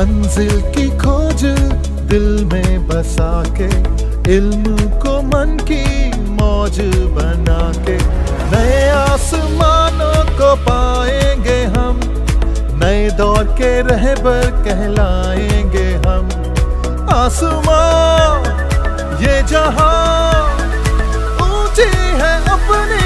मंजिल की खोज दिल में बसा के, इल्म को मन की मौज बना के, नए आसमानों को पाएंगे हम, नए दौर के रहबर कहलाएंगे हम। आसमां ये जहां ऊंची है अपनी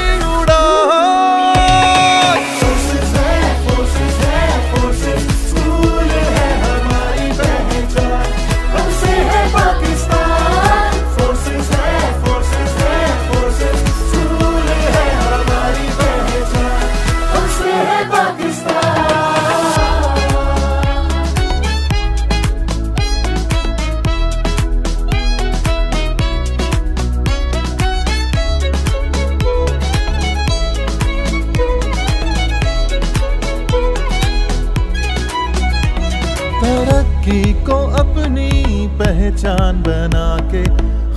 तरक्की को अपनी पहचान बना के,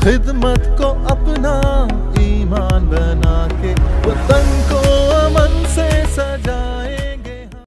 खिदमत को अपना ईमान बना के, वतन को अमन से सजा